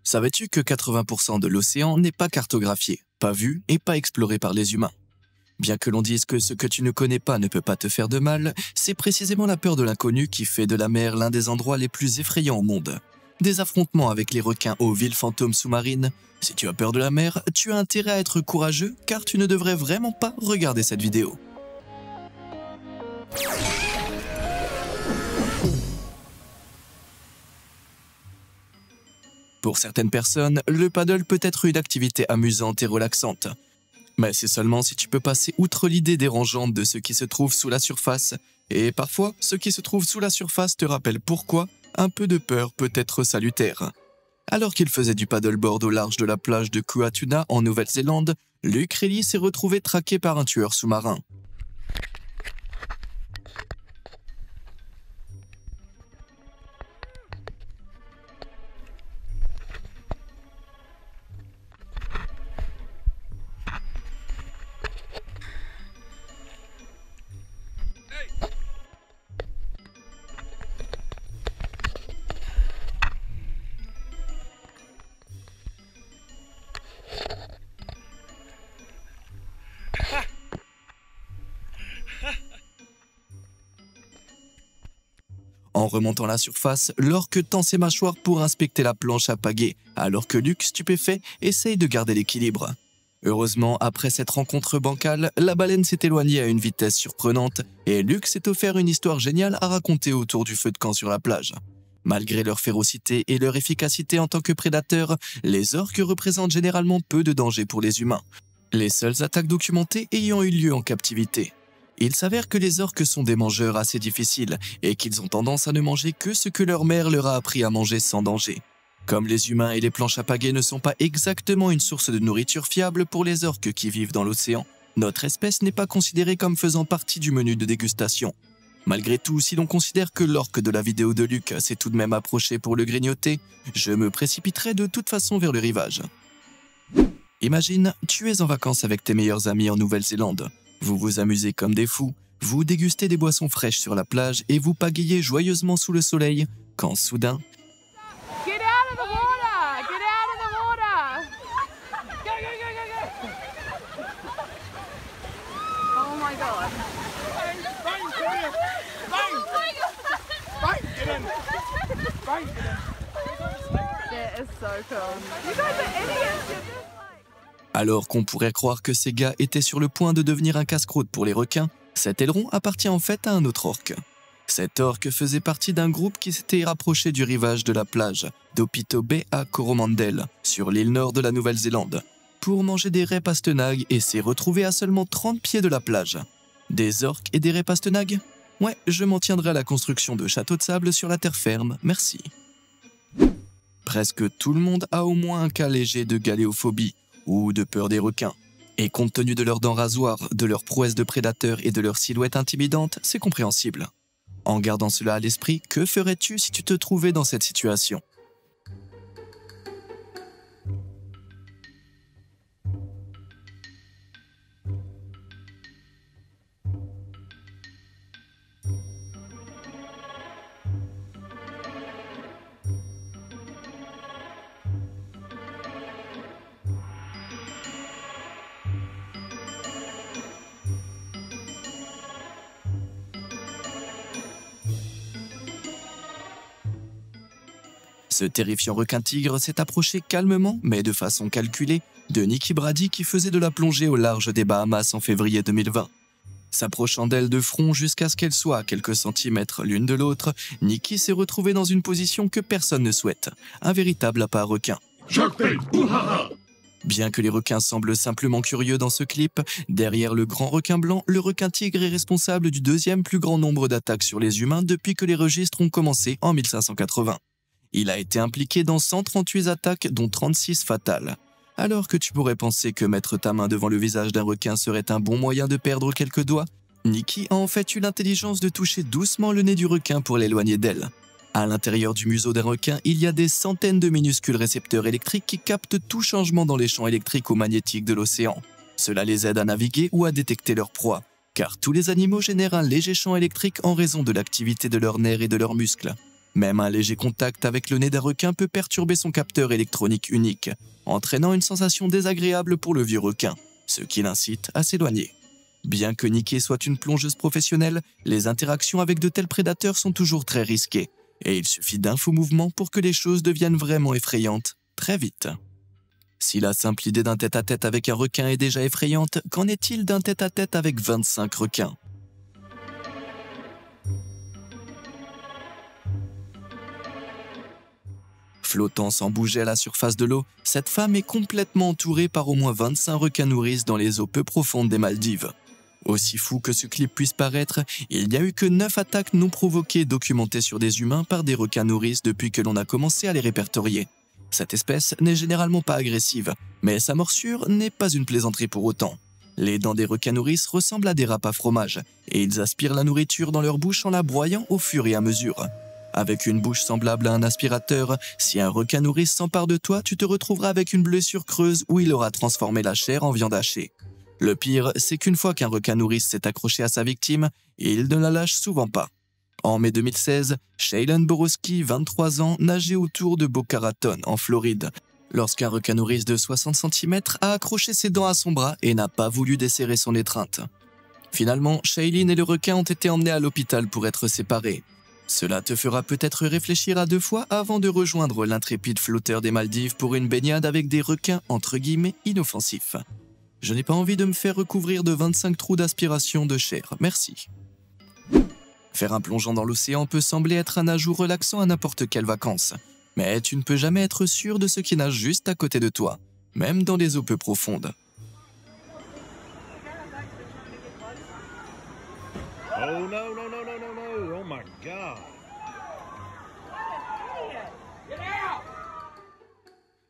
Savais-tu que 80% de l'océan n'est pas cartographié, pas vu et pas exploré par les humains? Bien que l'on dise que ce que tu ne connais pas ne peut pas te faire de mal, c'est précisément la peur de l'inconnu qui fait de la mer l'un des endroits les plus effrayants au monde. Des affrontements avec les requins aux villes fantômes sous-marines. Si tu as peur de la mer, tu as intérêt à être courageux car tu ne devrais vraiment pas regarder cette vidéo. Pour certaines personnes, le paddle peut être une activité amusante et relaxante. Mais c'est seulement si tu peux passer outre l'idée dérangeante de ce qui se trouve sous la surface. Et parfois, ce qui se trouve sous la surface te rappelle pourquoi un peu de peur peut être salutaire. Alors qu'il faisait du paddleboard au large de la plage de Kuatuna en Nouvelle-Zélande, Luke Riley s'est retrouvé traqué par un tueur sous-marin. En remontant la surface, l'orque tend ses mâchoires pour inspecter la planche à pagaie, alors que Luke, stupéfait, essaye de garder l'équilibre. Heureusement, après cette rencontre bancale, la baleine s'est éloignée à une vitesse surprenante et Luke s'est offert une histoire géniale à raconter autour du feu de camp sur la plage. Malgré leur férocité et leur efficacité en tant que prédateurs, les orques représentent généralement peu de danger pour les humains, les seules attaques documentées ayant eu lieu en captivité. Il s'avère que les orques sont des mangeurs assez difficiles et qu'ils ont tendance à ne manger que ce que leur mère leur a appris à manger sans danger. Comme les humains et les planches à pagaie ne sont pas exactement une source de nourriture fiable pour les orques qui vivent dans l'océan, notre espèce n'est pas considérée comme faisant partie du menu de dégustation. Malgré tout, si l'on considère que l'orque de la vidéo de Luke s'est tout de même approché pour le grignoter, je me précipiterai de toute façon vers le rivage. Imagine, tu es en vacances avec tes meilleurs amis en Nouvelle-Zélande. Vous vous amusez comme des fous, vous dégustez des boissons fraîches sur la plage et vous pagayez joyeusement sous le soleil, quand soudain... Get out of the water! Get out of the water! Go, go, go, go, go! Oh my god. Bang, Korea! Bang! Oh my god! Bang, get in! Bang, get in! That is so cool. You guys are idiots! Alors qu'on pourrait croire que ces gars étaient sur le point de devenir un casse-croûte pour les requins, cet aileron appartient en fait à un autre orque. Cet orque faisait partie d'un groupe qui s'était rapproché du rivage de la plage d'Opito Bay à Coromandel, sur l'île nord de la Nouvelle-Zélande, pour manger des raies pastenagues et s'est retrouvé à seulement 30 pieds de la plage. Des orques et des raies pastenagues? Ouais, je m'en tiendrai à la construction de châteaux de sable sur la terre ferme, merci. Presque tout le monde a au moins un cas léger de galéophobie, ou de peur des requins. Et compte tenu de leurs dents rasoirs, de leur prouesse de prédateurs et de leur silhouette intimidante, c'est compréhensible. En gardant cela à l'esprit, que ferais-tu si tu te trouvais dans cette situation ? Ce terrifiant requin-tigre s'est approché calmement, mais de façon calculée, de Nikki Brady qui faisait de la plongée au large des Bahamas en février 2020. S'approchant d'elle de front jusqu'à ce qu'elles soient à quelques centimètres l'une de l'autre, Nikki s'est retrouvée dans une position que personne ne souhaite, un véritable appât requin. Bien que les requins semblent simplement curieux dans ce clip, derrière le grand requin blanc, le requin-tigre est responsable du deuxième plus grand nombre d'attaques sur les humains depuis que les registres ont commencé en 1580. Il a été impliqué dans 138 attaques, dont 36 fatales. Alors que tu pourrais penser que mettre ta main devant le visage d'un requin serait un bon moyen de perdre quelques doigts, Nikki a en fait eu l'intelligence de toucher doucement le nez du requin pour l'éloigner d'elle. À l'intérieur du museau d'un requin, il y a des centaines de minuscules récepteurs électriques qui captent tout changement dans les champs électriques ou magnétiques de l'océan. Cela les aide à naviguer ou à détecter leur proie, car tous les animaux génèrent un léger champ électrique en raison de l'activité de leurs nerfs et de leurs muscles. Même un léger contact avec le nez d'un requin peut perturber son capteur électronique unique, entraînant une sensation désagréable pour le vieux requin, ce qui l'incite à s'éloigner. Bien que Nikki soit une plongeuse professionnelle, les interactions avec de tels prédateurs sont toujours très risquées, et il suffit d'un faux mouvement pour que les choses deviennent vraiment effrayantes, très vite. Si la simple idée d'un tête-à-tête avec un requin est déjà effrayante, qu'en est-il d'un tête-à-tête avec 25 requins ? Flottant sans bouger à la surface de l'eau, cette femme est complètement entourée par au moins 25 requins nourrices dans les eaux peu profondes des Maldives. Aussi fou que ce clip puisse paraître, il n'y a eu que 9 attaques non provoquées documentées sur des humains par des requins nourrices depuis que l'on a commencé à les répertorier. Cette espèce n'est généralement pas agressive, mais sa morsure n'est pas une plaisanterie pour autant. Les dents des requins nourrices ressemblent à des râpes à fromage, et ils aspirent la nourriture dans leur bouche en la broyant au fur et à mesure. Avec une bouche semblable à un aspirateur, si un requin nourrice s'empare de toi, tu te retrouveras avec une blessure creuse où il aura transformé la chair en viande hachée. Le pire, c'est qu'une fois qu'un requin nourrice s'est accroché à sa victime, il ne la lâche souvent pas. En mai 2016, Shaylin Borowski, 23 ans, nageait autour de Boca Raton, en Floride, lorsqu'un requin nourrice de 60 cm a accroché ses dents à son bras et n'a pas voulu desserrer son étreinte. Finalement, Shaylin et le requin ont été emmenés à l'hôpital pour être séparés. Cela te fera peut-être réfléchir à 2 fois avant de rejoindre l'intrépide flotteur des Maldives pour une baignade avec des requins entre guillemets inoffensifs. Je n'ai pas envie de me faire recouvrir de 25 trous d'aspiration de chair, merci. Faire un plongeon dans l'océan peut sembler être un ajout relaxant à n'importe quelle vacances, mais tu ne peux jamais être sûr de ce qui nage juste à côté de toi, même dans les eaux peu profondes. Oh no, no, no, no, no, no. Oh my God.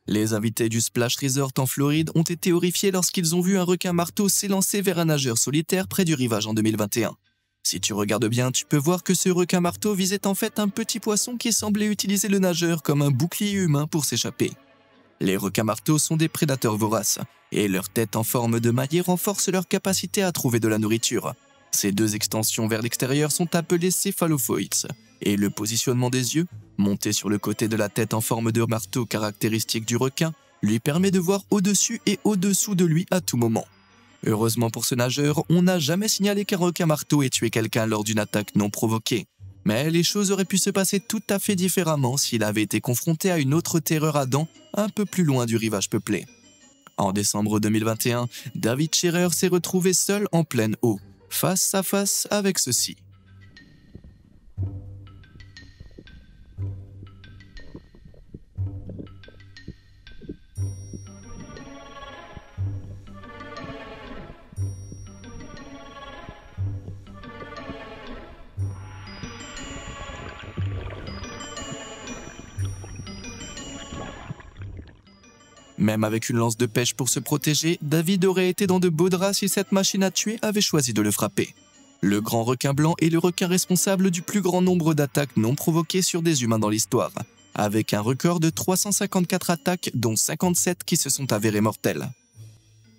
Les invités du Splash Resort en Floride ont été horrifiés lorsqu'ils ont vu un requin marteau s'élancer vers un nageur solitaire près du rivage en 2021. Si tu regardes bien, tu peux voir que ce requin marteau visait en fait un petit poisson qui semblait utiliser le nageur comme un bouclier humain pour s'échapper. Les requins marteaux sont des prédateurs voraces, et leur tête en forme de maillet renforce leur capacité à trouver de la nourriture. Ces 2 extensions vers l'extérieur sont appelées céphalophoïdes, et le positionnement des yeux, monté sur le côté de la tête en forme de marteau caractéristique du requin, lui permet de voir au-dessus et au-dessous de lui à tout moment. Heureusement pour ce nageur, on n'a jamais signalé qu'un requin marteau ait tué quelqu'un lors d'une attaque non provoquée. Mais les choses auraient pu se passer tout à fait différemment s'il avait été confronté à une autre terreur à dents un peu plus loin du rivage peuplé. En décembre 2021, David Shearer s'est retrouvé seul en pleine eau, face à face avec ceci. Même avec une lance de pêche pour se protéger, David aurait été dans de beaux draps si cette machine à tuer avait choisi de le frapper. Le grand requin blanc est le requin responsable du plus grand nombre d'attaques non provoquées sur des humains dans l'histoire, avec un record de 354 attaques dont 57 qui se sont avérées mortelles.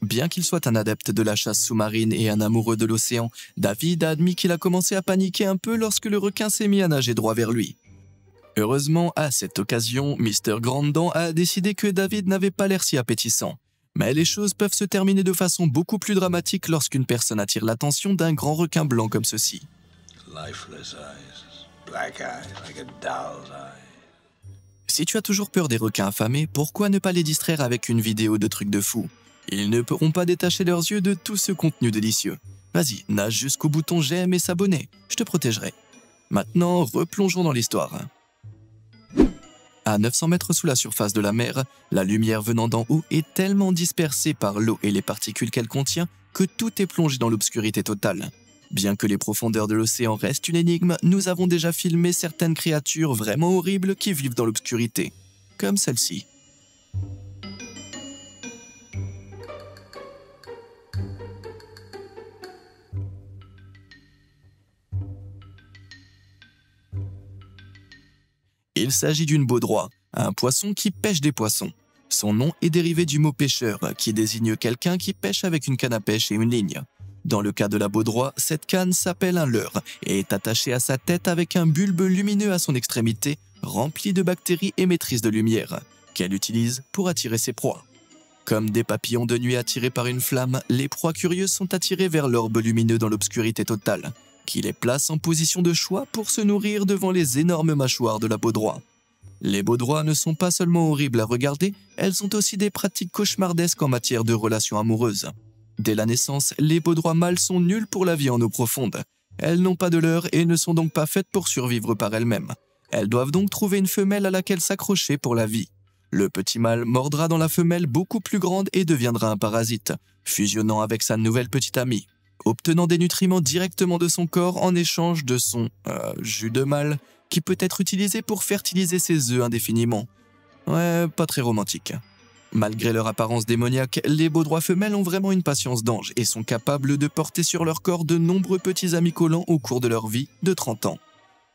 Bien qu'il soit un adepte de la chasse sous-marine et un amoureux de l'océan, David a admis qu'il a commencé à paniquer un peu lorsque le requin s'est mis à nager droit vers lui. Heureusement, à cette occasion, Mr. Grandant a décidé que David n'avait pas l'air si appétissant. Mais les choses peuvent se terminer de façon beaucoup plus dramatique lorsqu'une personne attire l'attention d'un grand requin blanc comme ceci. Lifeless eyes, black eyes like a doll's eye. Si tu as toujours peur des requins affamés, pourquoi ne pas les distraire avec une vidéo de trucs de fou? Ils ne pourront pas détacher leurs yeux de tout ce contenu délicieux. Vas-y, nage jusqu'au bouton j'aime et s'abonner, je te protégerai. Maintenant, replongeons dans l'histoire. À 900 mètres sous la surface de la mer, la lumière venant d'en haut est tellement dispersée par l'eau et les particules qu'elle contient que tout est plongé dans l'obscurité totale. Bien que les profondeurs de l'océan restent une énigme, nous avons déjà filmé certaines créatures vraiment horribles qui vivent dans l'obscurité, comme celle-ci. Il s'agit d'une baudroie, un poisson qui pêche des poissons. Son nom est dérivé du mot pêcheur, qui désigne quelqu'un qui pêche avec une canne à pêche et une ligne. Dans le cas de la baudroie, cette canne s'appelle un leurre et est attachée à sa tête avec un bulbe lumineux à son extrémité, rempli de bactéries émettrices de lumière, qu'elle utilise pour attirer ses proies. Comme des papillons de nuit attirés par une flamme, les proies curieuses sont attirées vers l'orbe lumineux dans l'obscurité totale, qui les place en position de choix pour se nourrir devant les énormes mâchoires de la baudroie. Les baudroies ne sont pas seulement horribles à regarder, elles ont aussi des pratiques cauchemardesques en matière de relations amoureuses. Dès la naissance, les baudroies mâles sont nulles pour la vie en eau profonde. Elles n'ont pas de leurre et ne sont donc pas faites pour survivre par elles-mêmes. Elles doivent donc trouver une femelle à laquelle s'accrocher pour la vie. Le petit mâle mordra dans la femelle beaucoup plus grande et deviendra un parasite, fusionnant avec sa nouvelle petite amie, obtenant des nutriments directement de son corps en échange de son jus de mâle, qui peut être utilisé pour fertiliser ses œufs indéfiniment. Ouais, pas très romantique. Malgré leur apparence démoniaque, les baudroies femelles ont vraiment une patience d'ange et sont capables de porter sur leur corps de nombreux petits amis collants au cours de leur vie de 30 ans.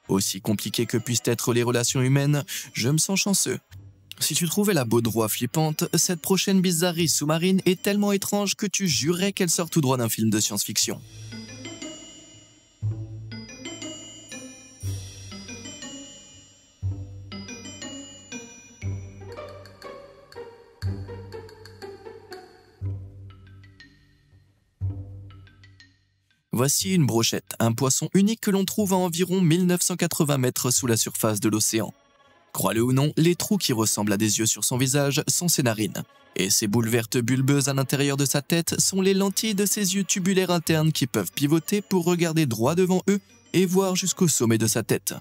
Aussi compliquées que puissent être les relations humaines, je me sens chanceux. Si tu trouvais la baudroie flippante, cette prochaine bizarrerie sous-marine est tellement étrange que tu jurerais qu'elle sort tout droit d'un film de science-fiction. Voici une brochette, un poisson unique que l'on trouve à environ 1980 mètres sous la surface de l'océan. Crois-le ou non, les trous qui ressemblent à des yeux sur son visage sont ses narines, et ces boules vertes bulbeuses à l'intérieur de sa tête sont les lentilles de ses yeux tubulaires internes qui peuvent pivoter pour regarder droit devant eux et voir jusqu'au sommet de sa tête.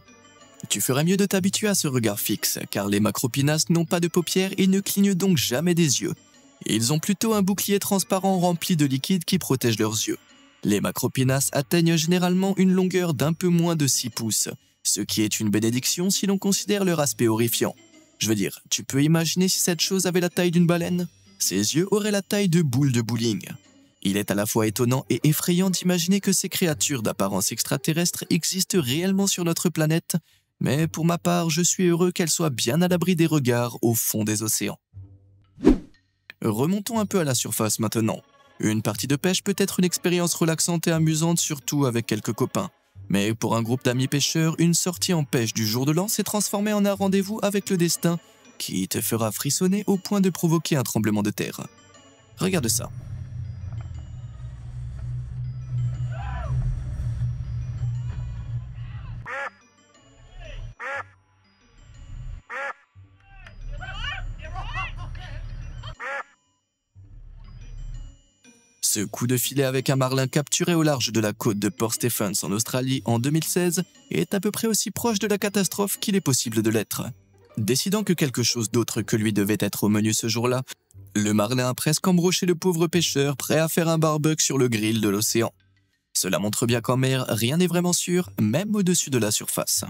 Tu ferais mieux de t'habituer à ce regard fixe, car les macropinasses n'ont pas de paupières et ne clignent donc jamais des yeux. Ils ont plutôt un bouclier transparent rempli de liquide qui protège leurs yeux. Les macropinasses atteignent généralement une longueur d'un peu moins de 6 pouces, ce qui est une bénédiction si l'on considère leur aspect horrifiant. Je veux dire, tu peux imaginer si cette chose avait la taille d'une baleine? Ses yeux auraient la taille de boules de bowling. Il est à la fois étonnant et effrayant d'imaginer que ces créatures d'apparence extraterrestre existent réellement sur notre planète, mais pour ma part, je suis heureux qu'elles soient bien à l'abri des regards au fond des océans. Remontons un peu à la surface maintenant. Une partie de pêche peut être une expérience relaxante et amusante, surtout avec quelques copains. Mais pour un groupe d'amis pêcheurs, une sortie en pêche du jour de l'an s'est transformée en un rendez-vous avec le destin qui te fera frissonner au point de provoquer un tremblement de terre. Regarde ça. Ce coup de filet avec un marlin capturé au large de la côte de Port Stephens en Australie en 2016 est à peu près aussi proche de la catastrophe qu'il est possible de l'être. Décidant que quelque chose d'autre que lui devait être au menu ce jour-là, le marlin a presque embroché le pauvre pêcheur prêt à faire un barbecue sur le grill de l'océan. Cela montre bien qu'en mer, rien n'est vraiment sûr, même au-dessus de la surface.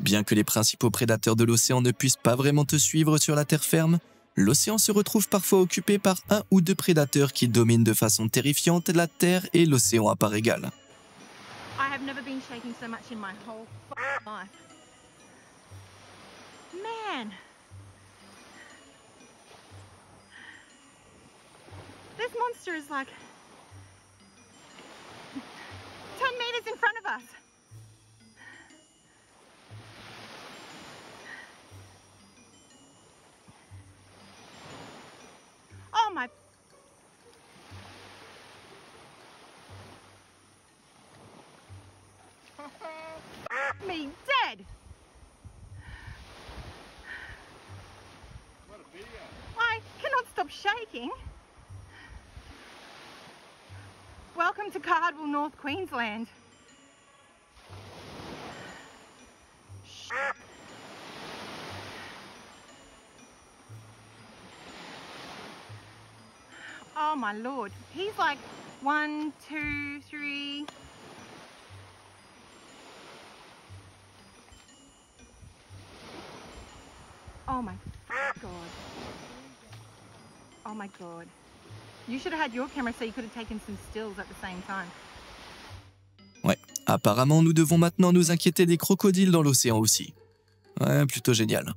Bien que les principaux prédateurs de l'océan ne puissent pas vraiment te suivre sur la terre ferme, l'océan se retrouve parfois occupé par un ou deux prédateurs qui dominent de façon terrifiante la terre et l'océan à part égale. I have never been shaking so much in my whole life. Man! This monster is like 10 meters in front of us. Oh my... me dead! I cannot stop shaking. Welcome to Cardwell, North Queensland. Oh my lord, he's like 1, 2, 3. Oh my god. Oh my god. You should have had your camera so you could have taken some stills at the same time. Ouais, apparemment nous devons maintenant nous inquiéter des crocodiles dans l'océan aussi. Ouais, plutôt génial.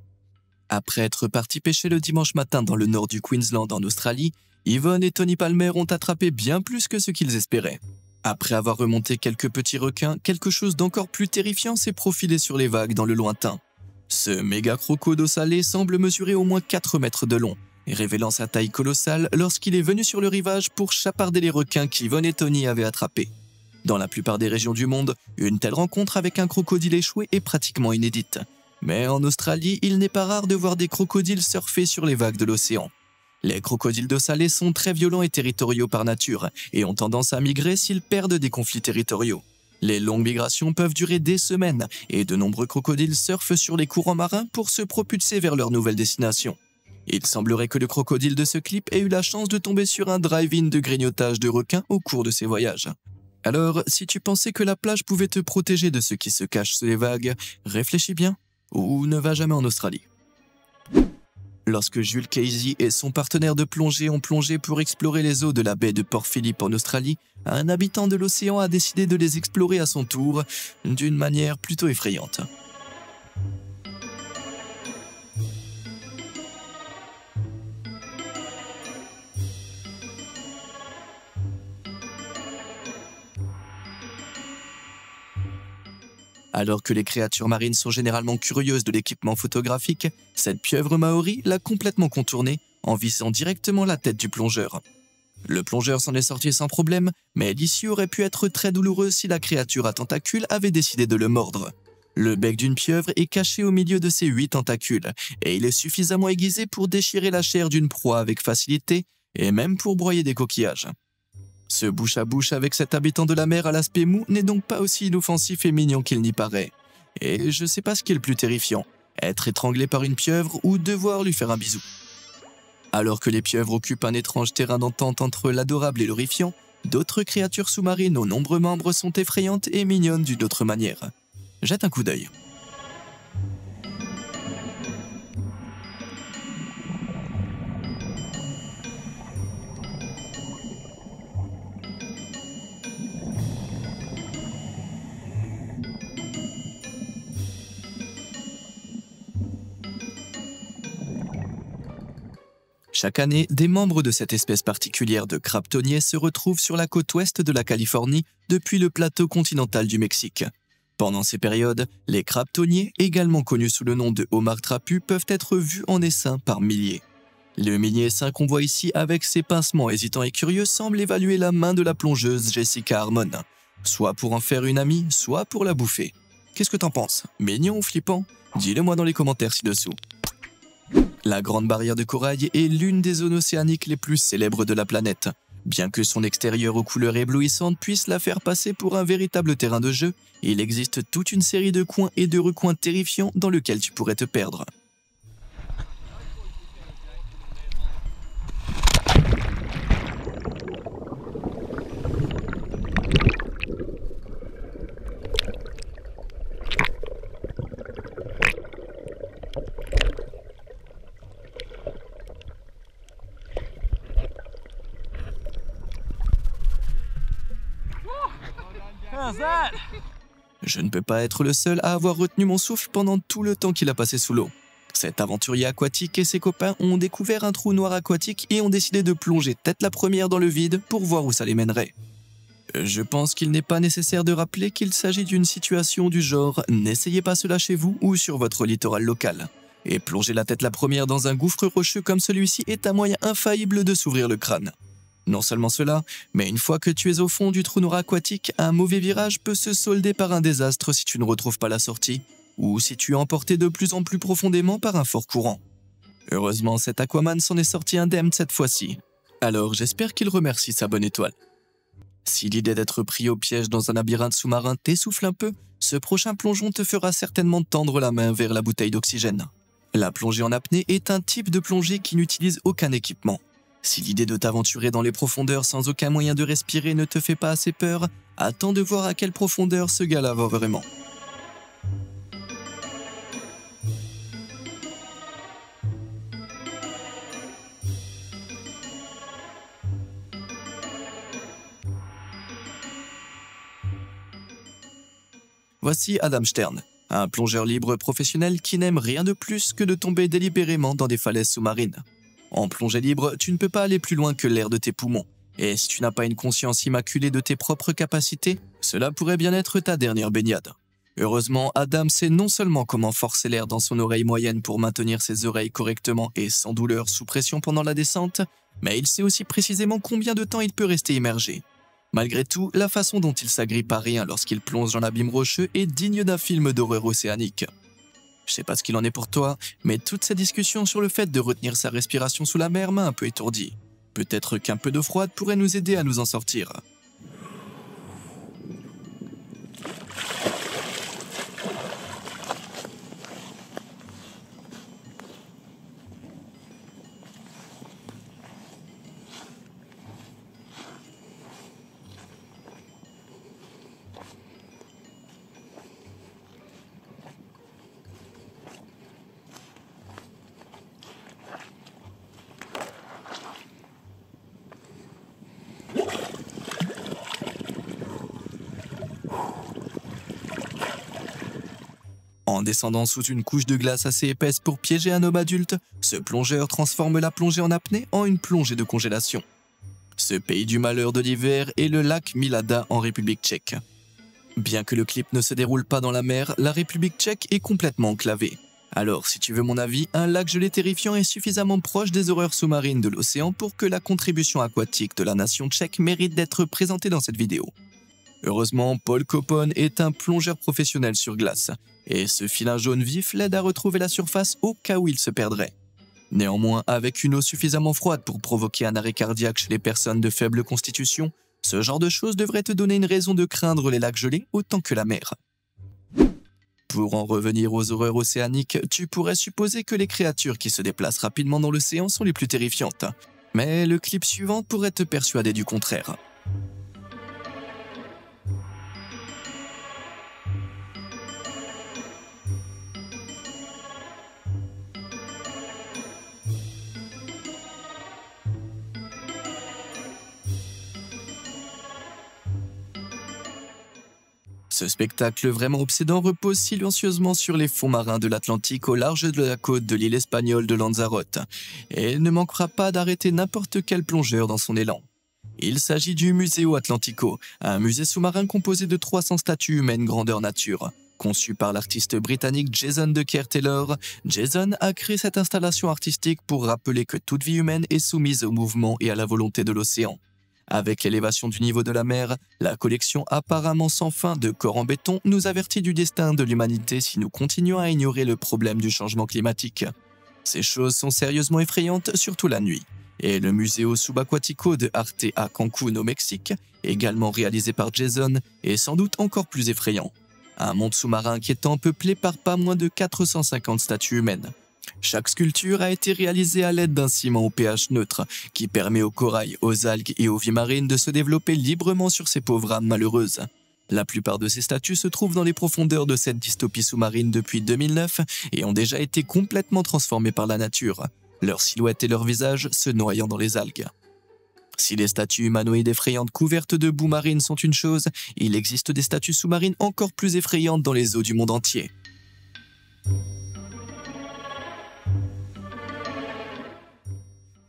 Après être partis pêcher le dimanche matin dans le nord du Queensland en Australie, Yvonne et Tony Palmer ont attrapé bien plus que ce qu'ils espéraient. Après avoir remonté quelques petits requins, quelque chose d'encore plus terrifiant s'est profilé sur les vagues dans le lointain. Ce méga croco d'eau salée semble mesurer au moins 4 mètres de long, révélant sa taille colossale lorsqu'il est venu sur le rivage pour chaparder les requins qu'Yvonne et Tony avaient attrapés. Dans la plupart des régions du monde, une telle rencontre avec un crocodile échoué est pratiquement inédite. Mais en Australie, il n'est pas rare de voir des crocodiles surfer sur les vagues de l'océan. Les crocodiles d'eau salée sont très violents et territoriaux par nature et ont tendance à migrer s'ils perdent des conflits territoriaux. Les longues migrations peuvent durer des semaines et de nombreux crocodiles surfent sur les courants marins pour se propulser vers leur nouvelle destination. Il semblerait que le crocodile de ce clip ait eu la chance de tomber sur un drive-in de grignotage de requins au cours de ses voyages. Alors, si tu pensais que la plage pouvait te protéger de ceux qui se cachent sous les vagues, réfléchis bien ou ne va jamais en Australie. Lorsque Jules Casey et son partenaire de plongée ont plongé pour explorer les eaux de la baie de Port Phillip en Australie, un habitant de l'océan a décidé de les explorer à son tour, d'une manière plutôt effrayante. Alors que les créatures marines sont généralement curieuses de l'équipement photographique, cette pieuvre maori l'a complètement contourné en visant directement la tête du plongeur. Le plongeur s'en est sorti sans problème, mais l'issue aurait pu être très douloureuse si la créature à tentacules avait décidé de le mordre. Le bec d'une pieuvre est caché au milieu de ses 8 tentacules, et il est suffisamment aiguisé pour déchirer la chair d'une proie avec facilité, et même pour broyer des coquillages. Ce bouche-à-bouche avec cet habitant de la mer à l'aspect mou n'est donc pas aussi inoffensif et mignon qu'il n'y paraît. Et je sais pas ce qui est le plus terrifiant, être étranglé par une pieuvre ou devoir lui faire un bisou. Alors que les pieuvres occupent un étrange terrain d'entente entre l'adorable et l'horrifiant, d'autres créatures sous-marines aux nombreux membres sont effrayantes et mignonnes d'une autre manière. Jette un coup d'œil. Chaque année, des membres de cette espèce particulière de crabe tonnier se retrouvent sur la côte ouest de la Californie depuis le plateau continental du Mexique. Pendant ces périodes, les crabes tonniers, également connus sous le nom de homards trapus, peuvent être vus en essaim par milliers. Le mini-essaim qu'on voit ici avec ses pincements hésitants et curieux semble évaluer la main de la plongeuse Jessica Harmon, soit pour en faire une amie, soit pour la bouffer. Qu'est-ce que t'en penses? Mignon ou flippant? Dis-le moi dans les commentaires ci-dessous. La Grande Barrière de Corail est l'une des zones océaniques les plus célèbres de la planète. Bien que son extérieur aux couleurs éblouissantes puisse la faire passer pour un véritable terrain de jeu, il existe toute une série de coins et de recoins terrifiants dans lesquels tu pourrais te perdre. Je ne peux pas être le seul à avoir retenu mon souffle pendant tout le temps qu'il a passé sous l'eau. Cet aventurier aquatique et ses copains ont découvert un trou noir aquatique et ont décidé de plonger tête la première dans le vide pour voir où ça les mènerait. Je pense qu'il n'est pas nécessaire de rappeler qu'il s'agit d'une situation du genre « n'essayez pas cela chez vous ou sur votre littoral local ». Et plonger la tête la première dans un gouffre rocheux comme celui-ci est un moyen infaillible de s'ouvrir le crâne. Non seulement cela, mais une fois que tu es au fond du trou noir aquatique, un mauvais virage peut se solder par un désastre si tu ne retrouves pas la sortie, ou si tu es emporté de plus en plus profondément par un fort courant. Heureusement, cet Aquaman s'en est sorti indemne cette fois-ci. Alors j'espère qu'il remercie sa bonne étoile. Si l'idée d'être pris au piège dans un labyrinthe sous-marin t'essouffle un peu, ce prochain plongeon te fera certainement tendre la main vers la bouteille d'oxygène. La plongée en apnée est un type de plongée qui n'utilise aucun équipement. Si l'idée de t'aventurer dans les profondeurs sans aucun moyen de respirer ne te fait pas assez peur, attends de voir à quelle profondeur ce gars-là va vraiment. Voici Adam Stern, un plongeur libre professionnel qui n'aime rien de plus que de tomber délibérément dans des falaises sous-marines. En plongée libre, tu ne peux pas aller plus loin que l'air de tes poumons, Et si tu n'as pas une conscience immaculée de tes propres capacités, cela pourrait bien être ta dernière baignade. Heureusement, Adam sait non seulement comment forcer l'air dans son oreille moyenne pour maintenir ses oreilles correctement et sans douleur sous pression pendant la descente, mais il sait aussi précisément combien de temps il peut rester immergé. Malgré tout, la façon dont il s'agrippe à rien lorsqu'il plonge dans l'abîme rocheux est digne d'un film d'horreur océanique. Je sais pas ce qu'il en est pour toi, mais toute cette discussion sur le fait de retenir sa respiration sous la mer m'a un peu étourdi. Peut-être qu'un peu d'eau froide pourrait nous aider à nous en sortir. En descendant sous une couche de glace assez épaisse pour piéger un homme adulte, ce plongeur transforme la plongée en apnée en une plongée de congélation. Ce pays du malheur de l'hiver est le lac Milada en République tchèque. Bien que le clip ne se déroule pas dans la mer, la République tchèque est complètement enclavée. Alors, si tu veux mon avis, un lac gelé terrifiant est suffisamment proche des horreurs sous-marines de l'océan pour que la contribution aquatique de la nation tchèque mérite d'être présentée dans cette vidéo. Heureusement, Paul Copone est un plongeur professionnel sur glace, et ce filin jaune vif l'aide à retrouver la surface au cas où il se perdrait. Néanmoins, avec une eau suffisamment froide pour provoquer un arrêt cardiaque chez les personnes de faible constitution, ce genre de choses devrait te donner une raison de craindre les lacs gelés autant que la mer. Pour en revenir aux horreurs océaniques, tu pourrais supposer que les créatures qui se déplacent rapidement dans l'océan sont les plus terrifiantes. Mais le clip suivant pourrait te persuader du contraire. Ce spectacle vraiment obsédant repose silencieusement sur les fonds marins de l'Atlantique au large de la côte de l'île espagnole de Lanzarote, et ne manquera pas d'arrêter n'importe quel plongeur dans son élan. Il s'agit du Museo Atlantico, un musée sous-marin composé de 300 statues humaines grandeur nature. Conçu par l'artiste britannique Jason Decker-Taylor, Jason a créé cette installation artistique pour rappeler que toute vie humaine est soumise au mouvement et à la volonté de l'océan. Avec l'élévation du niveau de la mer, la collection apparemment sans fin de corps en béton nous avertit du destin de l'humanité si nous continuons à ignorer le problème du changement climatique. Ces choses sont sérieusement effrayantes, surtout la nuit. Et le Museo Subaquatico de Arte à Cancún au Mexique, également réalisé par Jason, est sans doute encore plus effrayant. Un monde sous-marin inquiétant peuplé par pas moins de 450 statues humaines. Chaque sculpture a été réalisée à l'aide d'un ciment au pH neutre qui permet aux corails, aux algues et aux vies marines de se développer librement sur ces pauvres âmes malheureuses. La plupart de ces statues se trouvent dans les profondeurs de cette dystopie sous-marine depuis 2009 et ont déjà été complètement transformées par la nature, leur silhouette et leur visage se noyant dans les algues. Si les statues humanoïdes effrayantes couvertes de boue marine sont une chose, il existe des statues sous-marines encore plus effrayantes dans les eaux du monde entier.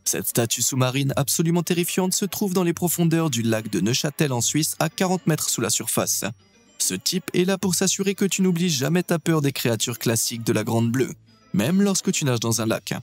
Cette statue sous-marine absolument terrifiante se trouve dans les profondeurs du lac de Neuchâtel en Suisse à 40 mètres sous la surface. Ce type est là pour s'assurer que tu n'oublies jamais ta peur des créatures classiques de la Grande Bleue, même lorsque tu nages dans un lac.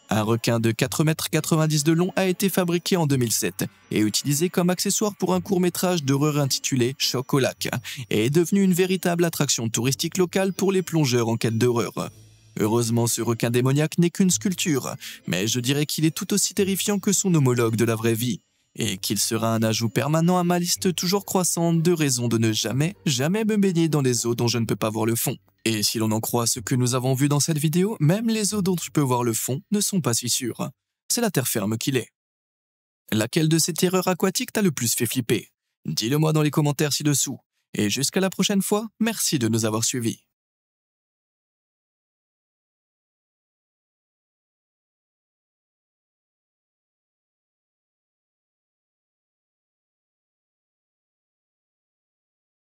Un requin de 4,90 m de long a été fabriqué en 2007 et utilisé comme accessoire pour un court-métrage d'horreur intitulé Choc au lac et est devenu une véritable attraction touristique locale pour les plongeurs en quête d'horreur. Heureusement, ce requin démoniaque n'est qu'une sculpture, mais je dirais qu'il est tout aussi terrifiant que son homologue de la vraie vie, et qu'il sera un ajout permanent à ma liste toujours croissante de raisons de ne jamais me baigner dans les eaux dont je ne peux pas voir le fond. Et si l'on en croit ce que nous avons vu dans cette vidéo, même les eaux dont tu peux voir le fond ne sont pas si sûres. C'est la terre ferme qu'il est. Laquelle de ces terreurs aquatiques t'a le plus fait flipper? Dis-le moi dans les commentaires ci-dessous. Et jusqu'à la prochaine fois, merci de nous avoir suivis.